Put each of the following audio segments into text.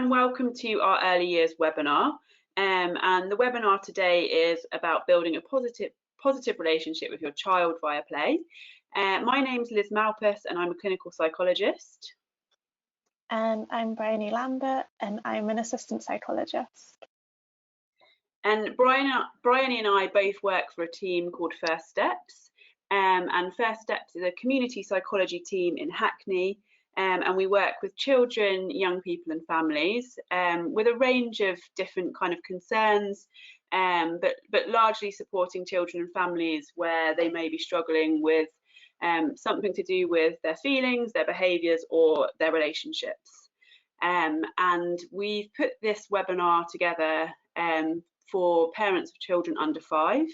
and welcome to our early years webinar. And the webinar today is about building a positive relationship with your child via play. My name's Liz Malpas and I'm a clinical psychologist. And I'm Bryony Lambert and I'm an assistant psychologist. And Bryony and I both work for a team called First Steps. And First Steps is a community psychology team in Hackney. And we work with children, young people and families with a range of different kind of concerns, but largely supporting children and families where they may be struggling with something to do with their feelings, their behaviours or their relationships. And we've put this webinar together for parents of children under 5.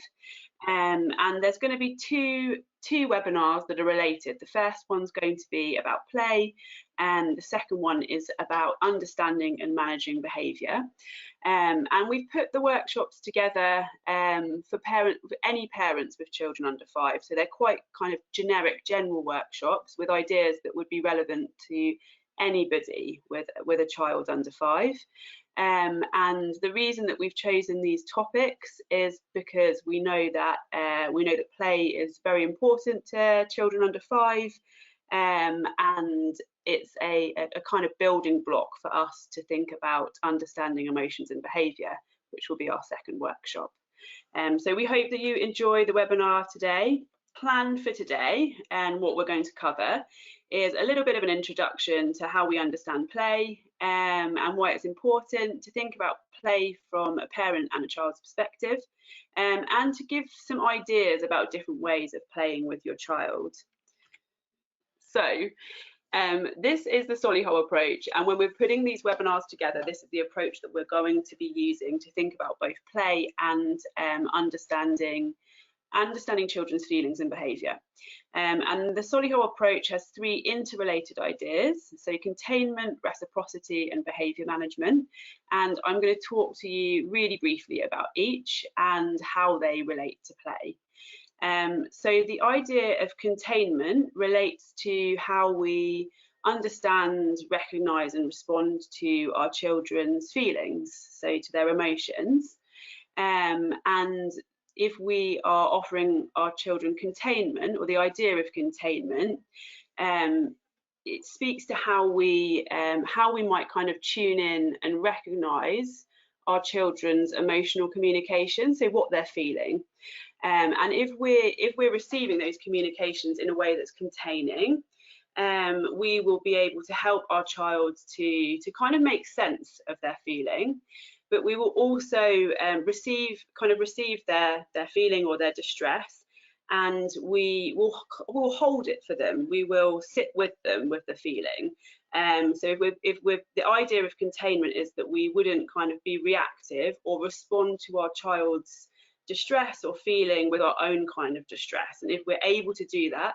And there's going to be two webinars that are related. The first one's going to be about play, and the second one is about understanding and managing behaviour. And we've put the workshops together for any parents with children under 5. So they're quite kind of generic, general workshops with ideas that would be relevant to anybody with a child under 5. And the reason that we've chosen these topics is because we know that play is very important to children under 5, and it's a kind of building block for us to think about understanding emotions and behaviour, which will be our second workshop. So we hope that you enjoy the webinar today. Plan for today and what we're going to cover is a little bit of an introduction to how we understand play and why it's important to think about play from a parent and a child's perspective, and to give some ideas about different ways of playing with your child. So this is the Solihull Approach, and when we're putting these webinars together, this is the approach that we're going to be using to think about both play and understanding children's feelings and behaviour. And the Solihull Approach has 3 interrelated ideas, so containment, reciprocity and behaviour management. And I'm going to talk to you really briefly about each and how they relate to play. So the idea of containment relates to how we understand, recognise and respond to our children's feelings, so to their emotions. And if we are offering our children containment, or the idea of containment, it speaks to how we might kind of tune in and recognise our children's emotional communication, so what they're feeling. And if we're receiving those communications in a way that's containing, we will be able to help our child to kind of make sense of their feeling. But we will also receive their feeling or their distress, and we will hold it for them. We will sit with them with the feeling. So the idea of containment is that we wouldn't kind of be reactive or respond to our child's distress or feeling with our own kind of distress. And if we're able to do that,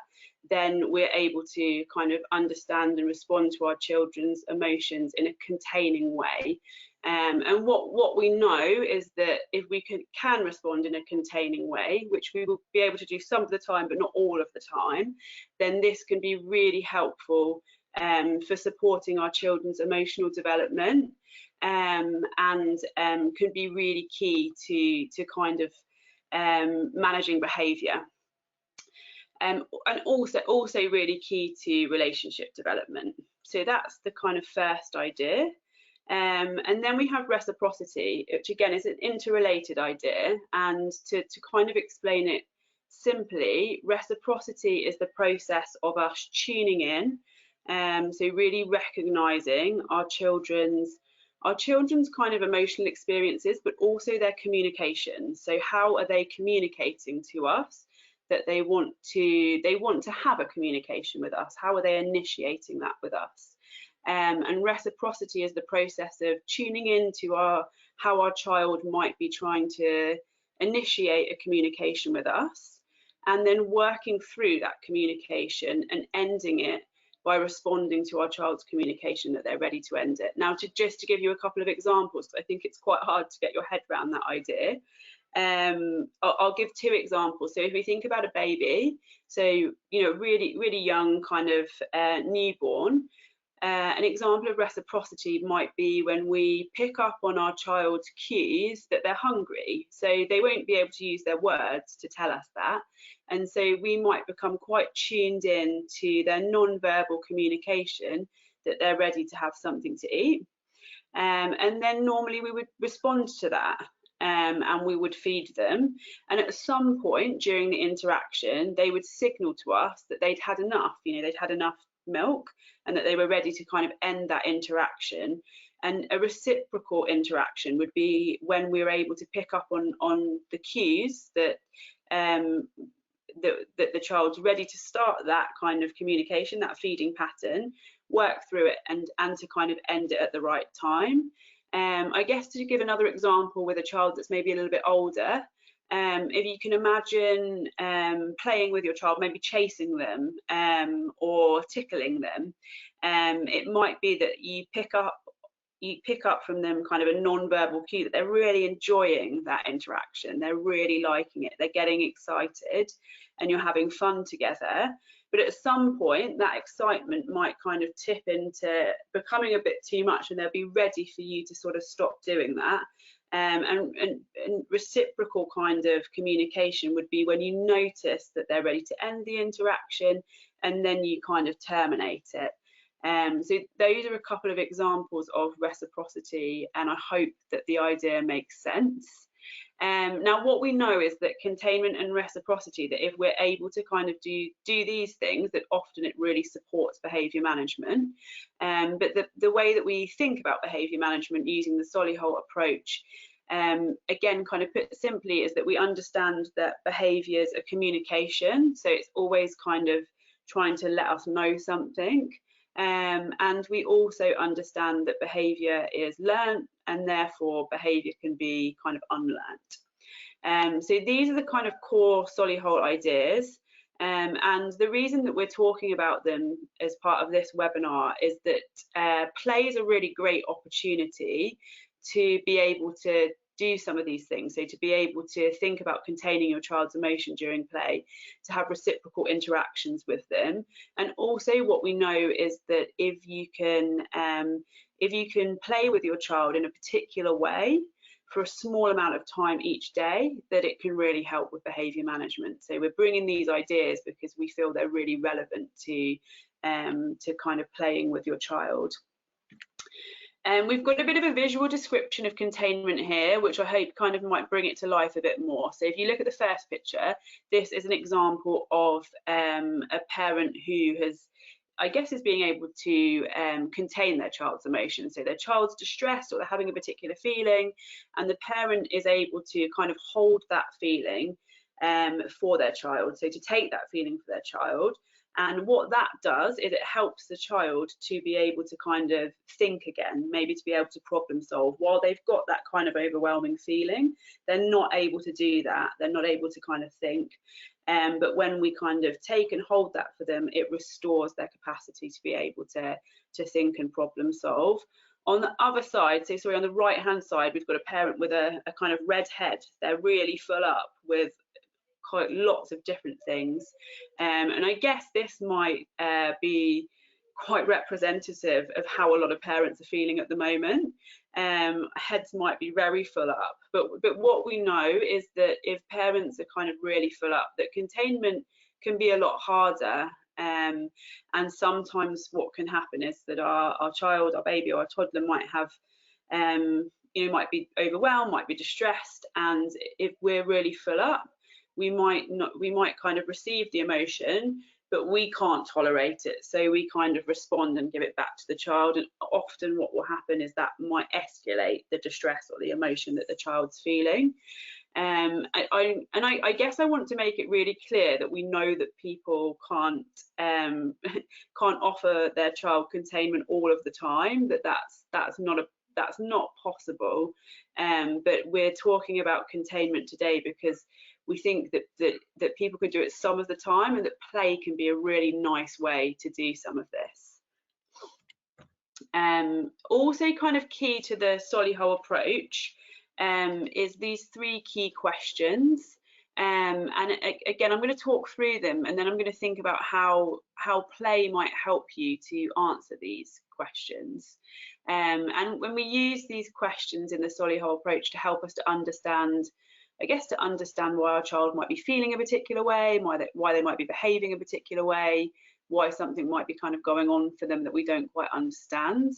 then we're able to kind of understand and respond to our children's emotions in a containing way. And what we know is that if we can respond in a containing way, which we will be able to do some of the time but not all of the time, then this can be really helpful for supporting our children's emotional development, and can be really key to kind of managing behaviour, and also really key to relationship development. So that's the kind of first idea. And then we have reciprocity, which again is an interrelated idea, and to kind of explain it simply, reciprocity is the process of us tuning in, so really recognising our children's kind of emotional experiences, but also their communication. So how are they communicating to us that they want to have a communication with us? How are they initiating that with us? And reciprocity is the process of tuning into how our child might be trying to initiate a communication with us, and then working through that communication and ending it by responding to our child's communication that they're ready to end it. Now, just to give you a couple of examples, I think it's quite hard to get your head around that idea. I'll give 2 examples. So if we think about a baby, so really young kind of newborn, An example of reciprocity might be when we pick up on our child's cues that they're hungry. So they won't be able to use their words to tell us that. And so we might become quite tuned in to their non-verbal communication that they're ready to have something to eat. And then normally we would respond to that. And we would feed them. And at some point during the interaction, they would signal to us that they'd had enough, they'd had enough milk and that they were ready to kind of end that interaction. And a reciprocal interaction would be when we were able to pick up on the cues that that the child's ready to start that kind of communication, that feeding pattern, work through it and to kind of end it at the right time. I guess to give another example with a child that's maybe a little bit older, if you can imagine playing with your child, maybe chasing them or tickling them, it might be that you pick up from them kind of a non-verbal cue that they're really enjoying that interaction, they're really liking it, they're getting excited, and you're having fun together. But at some point, that excitement might kind of tip into becoming a bit too much, and they'll be ready for you to sort of stop doing that. And reciprocal kind of communication would be when you notice that they're ready to end the interaction, and then you kind of terminate it. So those are a couple of examples of reciprocity, and I hope that the idea makes sense. Now, what we know is that containment and reciprocity, that if we're able to kind of do these things, that often it really supports behaviour management. But the way that we think about behaviour management using the Solihull approach, again, kind of put simply, is that we understand that behaviours are communication. So it's always kind of trying to let us know something. And we also understand that behaviour is learnt, and therefore behaviour can be kind of unlearnt. So these are the kind of core Solihull ideas. And the reason that we're talking about them as part of this webinar is that play is a really great opportunity to be able to do some of these things. So to be able to think about containing your child's emotion during play, to have reciprocal interactions with them. And also what we know is that if you can play with your child in a particular way for a small amount of time each day, that it can really help with behaviour management. So we're bringing these ideas because we feel they're really relevant to kind of playing with your child. And we've got a bit of a visual description of containment here, which I hope kind of might bring it to life a bit more. So if you look at the first picture, this is an example of a parent who has, I guess, is being able to contain their child's emotions. So their child's distressed or they're having a particular feeling, and the parent is able to kind of hold that feeling for their child. So to take that feeling for their child. And what that does is it helps the child to be able to kind of think again, maybe to be able to problem solve. While they've got that kind of overwhelming feeling, they're not able to do that. They're not able to kind of think. But when we kind of take and hold that for them, it restores their capacity to be able to think and problem solve. On the other side, so sorry, on the right hand side, we've got a parent with a kind of red head. They're really full up with quite lots of different things, and I guess this might be quite representative of how a lot of parents are feeling at the moment. Heads might be very full up, but what we know is that if parents are kind of really full up, that containment can be a lot harder. And sometimes what can happen is that our child, our baby or our toddler might have might be overwhelmed, might be distressed, and if we're really full up, we might kind of receive the emotion, but we can't tolerate it, so we kind of respond and give it back to the child. And often what will happen is that might escalate the distress or the emotion that the child's feeling. I guess I want to make it really clear that we know that people can't offer their child containment all of the time, that's not possible. But we're talking about containment today because we think that people can do it some of the time, and that play can be a really nice way to do some of this. Also kind of key to the Solihull approach is these 3 key questions. And again, I'm going to talk through them, and then I'm going to think about how play might help you to answer these questions. And when we use these questions in the Solihull approach to help us to understand, I guess, to understand why our child might be feeling a particular way, why they might be behaving a particular way, why something might be kind of going on for them that we don't quite understand.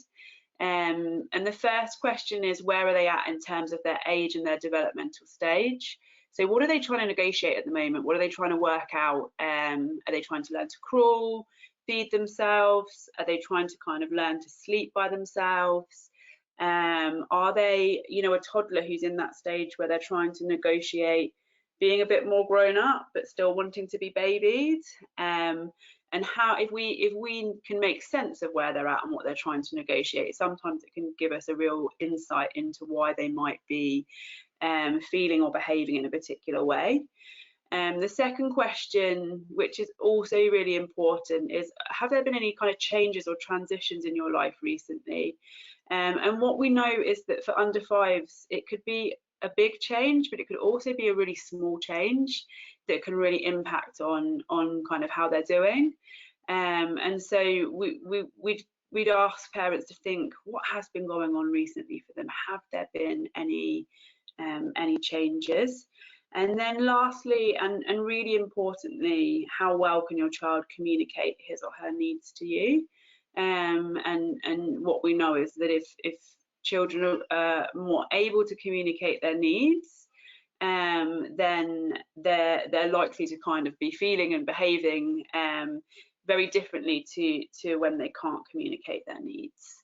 And the first question is, where are they at in terms of their age and their developmental stage? So what are they trying to negotiate at the moment? What are they trying to work out? Are they trying to learn to crawl, feed themselves? Are they trying to kind of learn to sleep by themselves? Are they, you know, a toddler who's in that stage where they're trying to negotiate being a bit more grown up but still wanting to be babied? And how, if we can make sense of where they're at and what they're trying to negotiate, sometimes it can give us a real insight into why they might be feeling or behaving in a particular way. The second question, which is also really important, is have there been any kind of changes or transitions in your life recently? And what we know is that for under fives, it could be a big change, but it could also be a really small change that can really impact on kind of how they're doing. And so we'd ask parents to think, what has been going on recently for them? Have there been any changes? And then lastly, and really importantly, how well can your child communicate his or her needs to you? And what we know is that if children are more able to communicate their needs, then they're likely to kind of be feeling and behaving very differently to when they can't communicate their needs.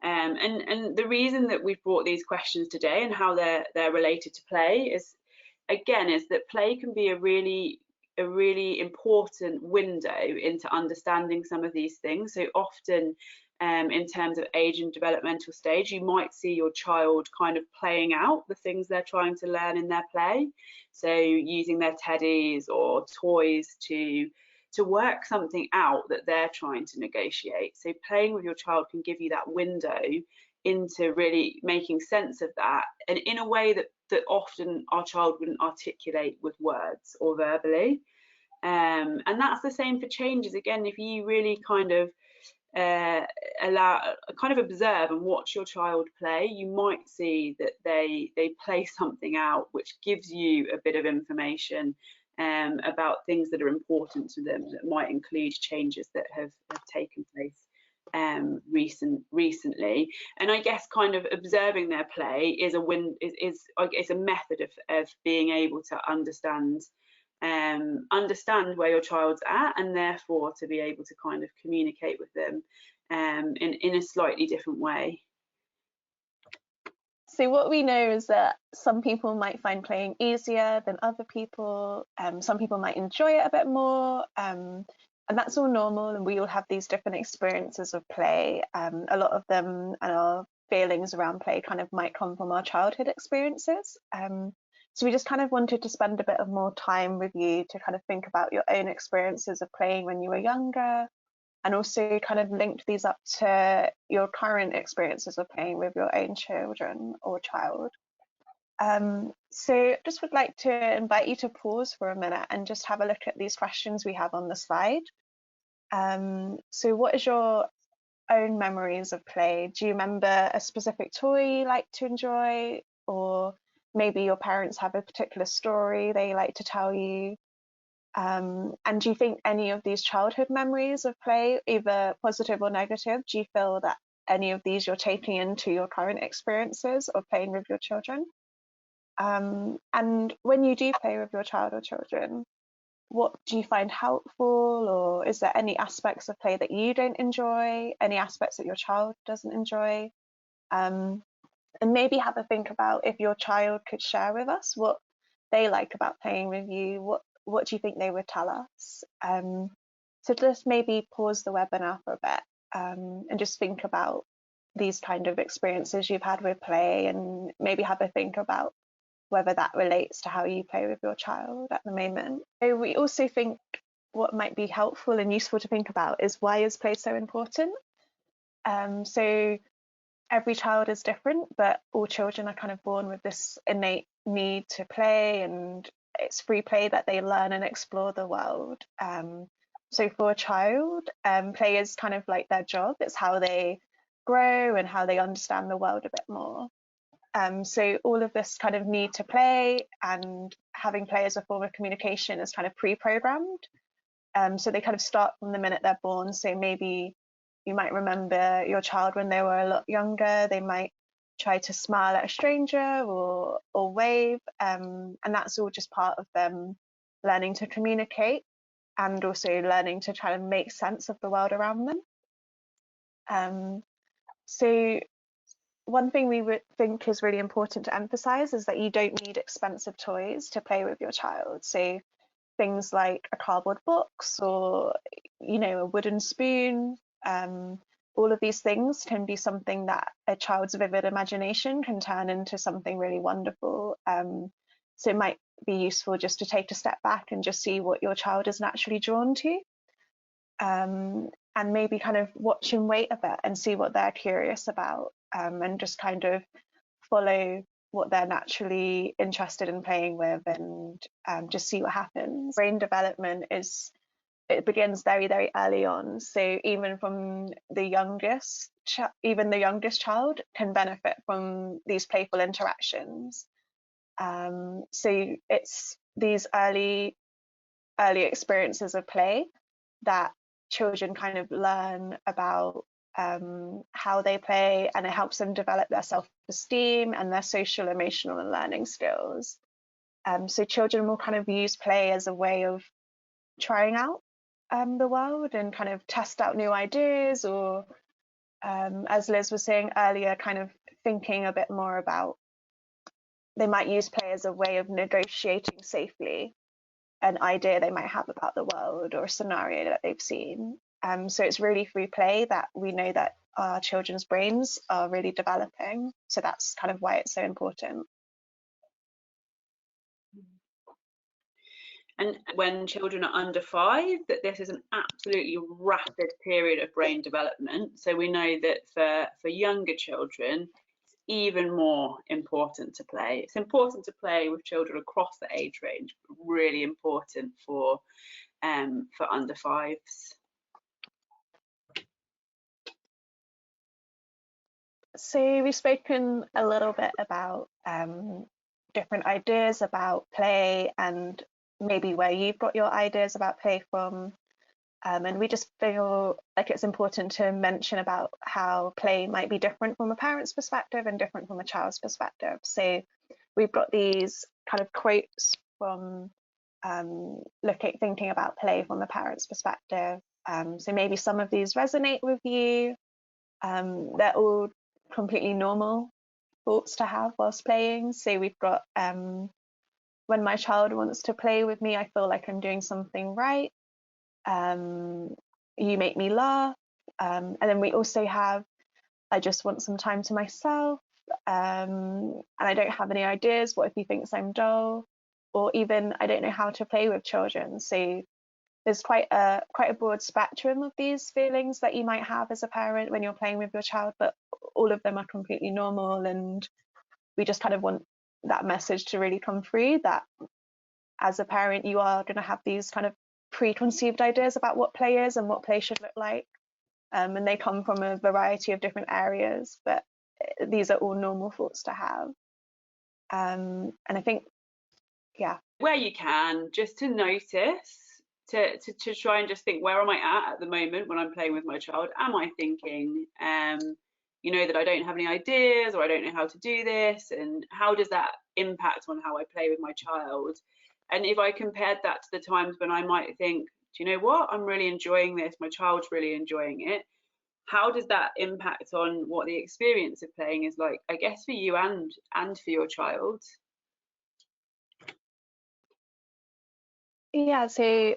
And the reason that we've brought these questions today and how they're related to play is that play can be a really important window into understanding some of these things. So often in terms of age and developmental stage, you might see your child kind of playing out the things they're trying to learn in their play. So using their teddies or toys to work something out that they're trying to negotiate. So playing with your child can give you that window into really making sense of that, and in a way that often our child wouldn't articulate with words or verbally. And that's the same for changes. Again, if you really kind of observe and watch your child play, you might see that they play something out which gives you a bit of information about things that are important to them, that might include changes that have taken place recently. And I guess kind of observing their play is a method of being able to understand where your child's at, and therefore to be able to kind of communicate with them in a slightly different way. So what we know is that some people might find playing easier than other people. Some people might enjoy it a bit more, and that's all normal. And we all have these different experiences of play. A lot of them and our feelings around play kind of might come from our childhood experiences. So we just kind of wanted to spend a bit of more time with you to kind of think about your own experiences of playing when you were younger, and also kind of linked these up to your current experiences of playing with your own children or child. So just would like to invite you to pause for a minute and just have a look at these questions we have on the slide. So what is your own memories of play? Do you remember a specific toy you like to enjoy, or maybe your parents have a particular story they like to tell you? And do you think any of these childhood memories of play, either positive or negative, do you feel that any of these you're taking into your current experiences of playing with your children? And when you do play with your child or children, what do you find helpful, or is there any aspects of play that you don't enjoy, any aspects that your child doesn't enjoy? And maybe have a think about if your child could share with us what they like about playing with you. What do you think they would tell us? So just maybe pause the webinar for a bit and just think about these kind of experiences you've had with play, and maybe have a think about whether that relates to how you play with your child at the moment. So we also think what might be helpful and useful to think about is, why is play so important? So every child is different, but all children are kind of born with this innate need to play, and it's through play that they learn and explore the world. So for a child, play is kind of like their job. It's how they grow and how they understand the world a bit more. So all of this kind of need to play and having play as a form of communication is kind of pre-programmed. So they kind of start from the minute they're born. So maybe you might remember your child when they were a lot younger, they might try to smile at a stranger or wave, and that's all just part of them learning to communicate and also learning to try and make sense of the world around them. So one thing we would think is really important to emphasize is that you don't need expensive toys to play with your child. So things like a cardboard box or, a wooden spoon, all of these things can be something that a child's vivid imagination can turn into something really wonderful. So it might be useful just to take a step back and just see what your child is naturally drawn to, and maybe kind of watch and wait a bit and see what they're curious about, and just kind of follow what they're naturally interested in playing with, and just see what happens. Brain development it begins very, very early on. So even from the youngest, even the youngest child can benefit from these playful interactions. So it's these early experiences of play that children kind of learn about how they play, and it helps them develop their self-esteem and their social, emotional, and learning skills. So children will kind of use play as a way of trying out the world and kind of test out new ideas, or as Liz was saying earlier, kind of thinking a bit more about, they might use play as a way of negotiating safely an idea they might have about the world or a scenario that they've seen. So it's really through play that we know that our children's brains are really developing. So that's kind of why it's so important. And when children are under 5, that this is an absolutely rapid period of brain development. So we know that for younger children, it's even more important to play. It's important to play with children across the age range, but really important for under 5s. So we've spoken a little bit about different ideas about play and maybe where you've got your ideas about play from. And we just feel like it's important to mention about how play might be different from a parent's perspective and different from a child's perspective. So we've got these kind of quotes from thinking about play from the parent's perspective. So maybe some of these resonate with you. They're all completely normal thoughts to have whilst playing. So we've got, when my child wants to play with me, I feel like I'm doing something right. You make me laugh. And then we also have, I just want some time to myself, and I don't have any ideas. What if he thinks I'm dull? Or even, I don't know how to play with children. So there's quite a broad spectrum of these feelings that you might have as a parent when you're playing with your child, but all of them are completely normal. And we just kind of want that message to really come through, that as a parent, you are going to have these kind of preconceived ideas about what play is and what play should look like. And they come from a variety of different areas, but these are all normal thoughts to have. And I think, yeah. Where you can, just to notice, to try and just think, where am I at the moment when I'm playing with my child? Am I thinking, that I don't have any ideas, or I don't know how to do this, and how does that impact on how I play with my child? And if I compared that to the times when I might think, do you know what, I'm really enjoying this, my child's really enjoying it, how does that impact on what the experience of playing is like, I guess, for you and for your child? Yeah, so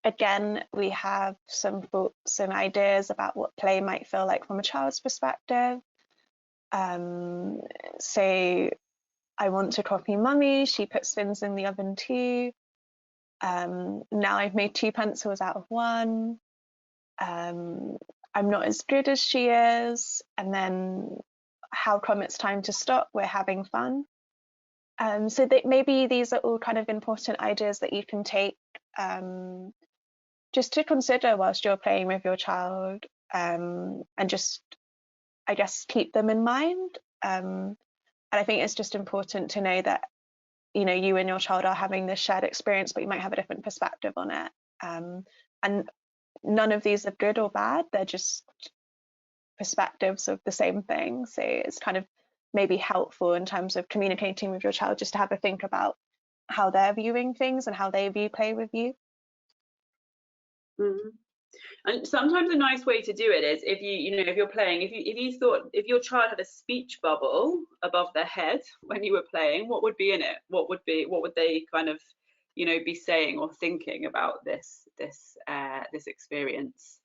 again, we have some thoughts and ideas about what play might feel like from a child's perspective. So I want to copy mummy, she puts things in the oven too. Now I've made 2 pencils out of 1. I'm not as good as she is. And then how come it's time to stop? We're having fun. So that maybe these are all kind of important ideas that you can take just to consider whilst you're playing with your child, and just I guess, keep them in mind. And I think it's just important to know that, you know, you and your child are having this shared experience, but you might have a different perspective on it. And none of these are good or bad, they're just perspectives of the same thing. So it's kind of maybe helpful in terms of communicating with your child, just to have a think about how they're viewing things and how they view play with you. Mm-hmm. And sometimes a nice way to do it is if if you're playing, if your child had a speech bubble above their head when you were playing, what would be in it? What would they kind of, be saying or thinking about this experience?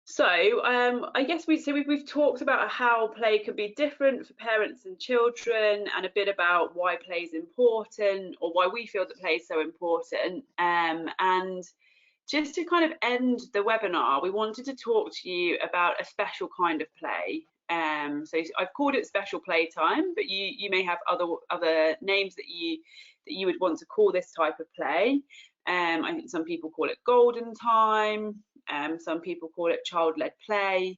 So I guess we've talked about how play could be different for parents and children, and a bit about why play is important, or why we feel that play is so important. And just to kind of end the webinar, we wanted to talk to you about a special kind of play. So I've called it special playtime, but you may have other names that you would want to call this type of play. I think some people call it golden time. Some people call it child-led play.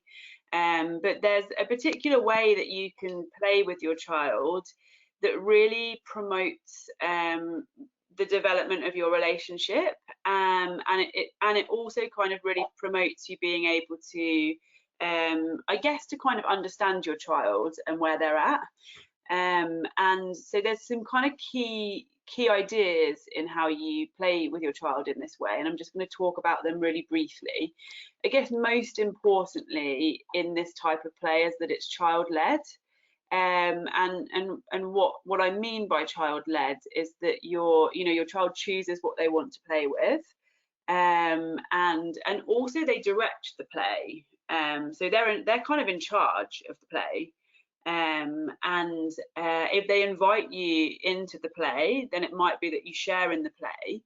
But there's a particular way that you can play with your child that really promotes the development of your relationship, and it also kind of really promotes you being able to, I guess, to kind of understand your child and where they're at. And so there's some kind of key ideas in how you play with your child in this way, and I'm just going to talk about them really briefly. I guess most importantly in this type of play is that it's child-led. And what I mean by child-led is that your child chooses what they want to play with, and also they direct the play. So they're kind of in charge of the play. And if they invite you into the play, then it might be that you share in the play.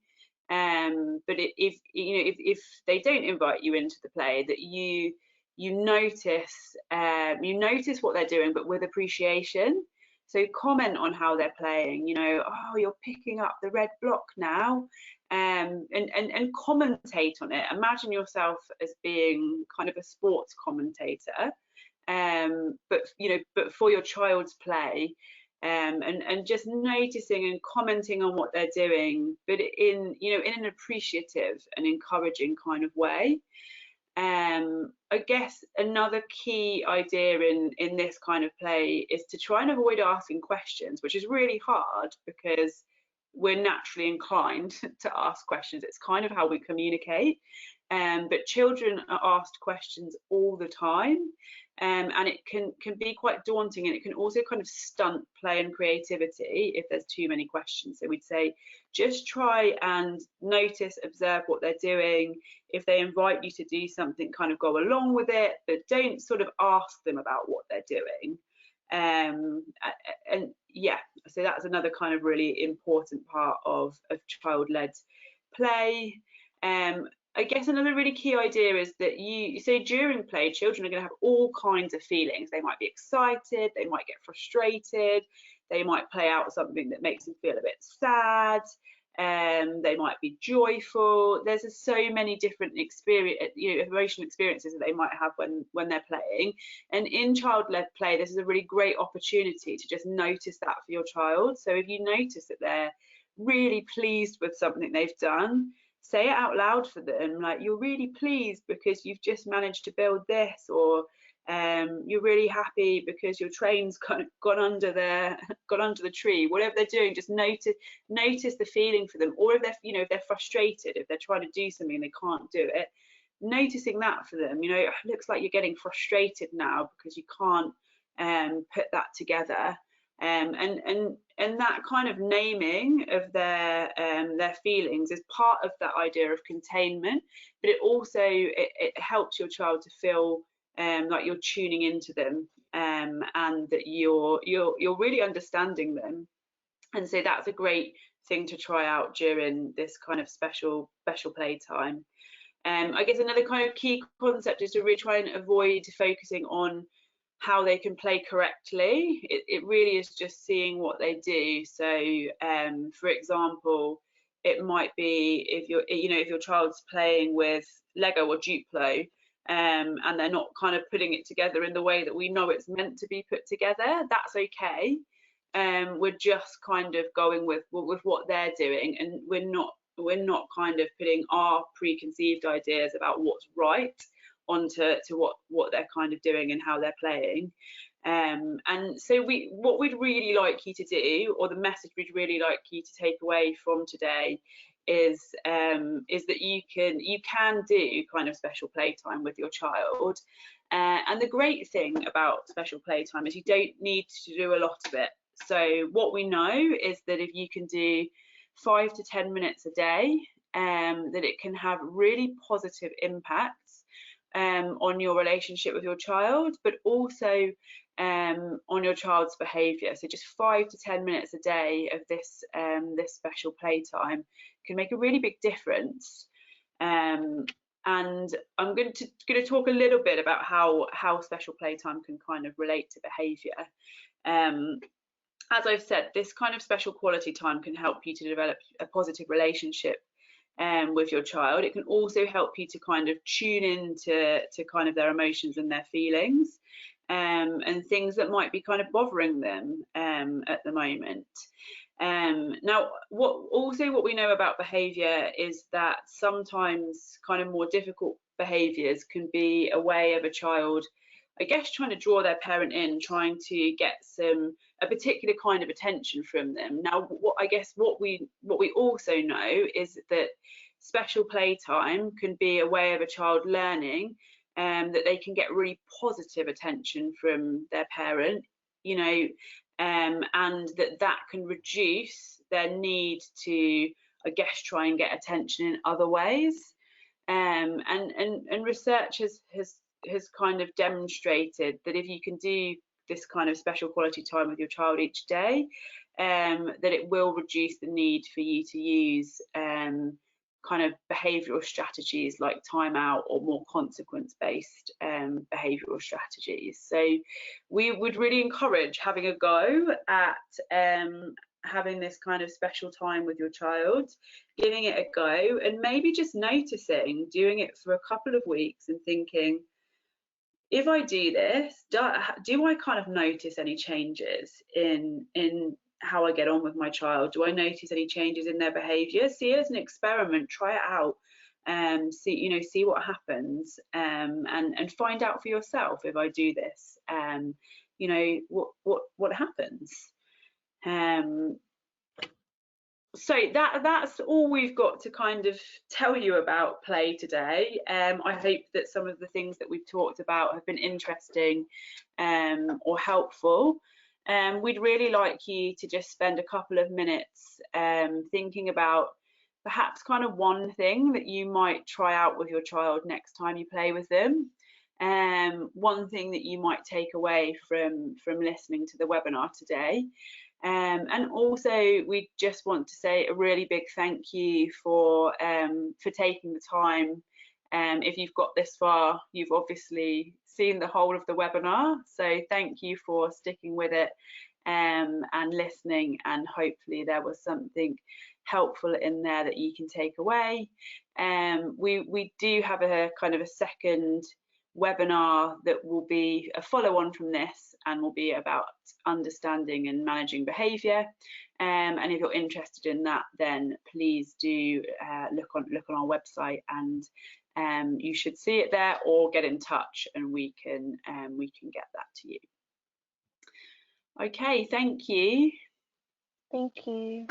But if they don't invite you into the play, that you notice what they're doing, but with appreciation. So comment on how they're playing. Oh, you're picking up the red block now, and commentate on it. Imagine yourself as being kind of a sports commentator. But for your child's play, and just noticing and commenting on what they're doing, but in an appreciative and encouraging kind of way. I guess another key idea in this kind of play is to try and avoid asking questions, which is really hard because we're naturally inclined to ask questions. It's kind of how we communicate. But children are asked questions all the time, and it can be quite daunting, and it can also kind of stunt play and creativity if there's too many questions. So we'd say just try and notice, observe what they're doing. If they invite you to do something, kind of go along with it, but don't sort of ask them about what they're doing. And yeah, so that's another kind of really important part of child-led play. I guess another really key idea is that during play, children are going to have all kinds of feelings. They might be excited, they might get frustrated, they might play out something that makes them feel a bit sad, they might be joyful. There's so many different emotional experiences that they might have when they're playing. And in child-led play, this is a really great opportunity to just notice that for your child. So if you notice that they're really pleased with something they've done, say it out loud for them, like, you're really pleased because you've just managed to build this, or you're really happy because your train's gone under the tree. Whatever they're doing, just notice the feeling for them. Or if they're frustrated, if they're trying to do something and they can't do it, noticing that for them. It looks like you're getting frustrated now because you can't put that together. And that kind of naming of their feelings is part of that idea of containment, but it also it helps your child to feel like you're tuning into them, and that you're really understanding them. And so that's a great thing to try out during this kind of special playtime. I guess another kind of key concept is to really try and avoid focusing on how they can play correctly. It really is just seeing what they do. So for example, it might be if your child's playing with Lego or Duplo, and they're not kind of putting it together in the way that we know it's meant to be put together. That's okay. We're just kind of going with what they're doing, and we're not kind of putting our preconceived ideas about what's right onto what they're kind of doing and how they're playing. And so what we'd really like you to do, or the message we'd really like you to take away from today, is that you can do kind of special playtime with your child. And the great thing about special playtime is you don't need to do a lot of it. So what we know is that if you can do 5 to 10 minutes a day, that it can have really positive impacts on your relationship with your child, but also on your child's behaviour. So just 5 to 10 minutes a day of this special playtime can make a really big difference. And I'm going to talk a little bit about how special playtime can kind of relate to behaviour. As I've said, this kind of special quality time can help you to develop a positive relationship with your child. It can also help you to kind of tune into kind of their emotions and their feelings, and things that might be kind of bothering them at the moment. Now, what we know about behaviour is that sometimes kind of more difficult behaviours can be a way of a child, I guess, trying to draw their parent in, trying to get a particular kind of attention from them. Now, what we also know is that special playtime can be a way of a child learning that they can get really positive attention from their parent, and that can reduce their need to, I guess, try and get attention in other ways. And research has kind of demonstrated that if you can do this kind of special quality time with your child each day, that it will reduce the need for you to use kind of behavioural strategies like timeout or more consequence-based behavioural strategies. So we would really encourage having a go at having this kind of special time with your child, giving it a go, and maybe just noticing, doing it for a couple of weeks and thinking, if I do this, do I kind of notice any changes in how I get on with my child? Do I notice any changes in their behaviour? See it as an experiment, try it out, see what happens, and find out for yourself, if I do this, what happens. So that's all we've got to kind of tell you about play today. I hope that some of the things that we've talked about have been interesting or helpful. We'd really like you to just spend a couple of minutes thinking about perhaps kind of one thing that you might try out with your child next time you play with them. One thing that you might take away from listening to the webinar today. And also, we just want to say a really big thank you for taking the time. If you've got this far, you've obviously seen the whole of the webinar. So thank you for sticking with it and listening. And hopefully there was something helpful in there that you can take away. We do have a kind of a second webinar that will be a follow-on from this and will be about understanding and managing behaviour, and if you're interested in that, then please do look on our website, and you should see it there, or get in touch and we can get that to you. Okay, thank you. Thank you.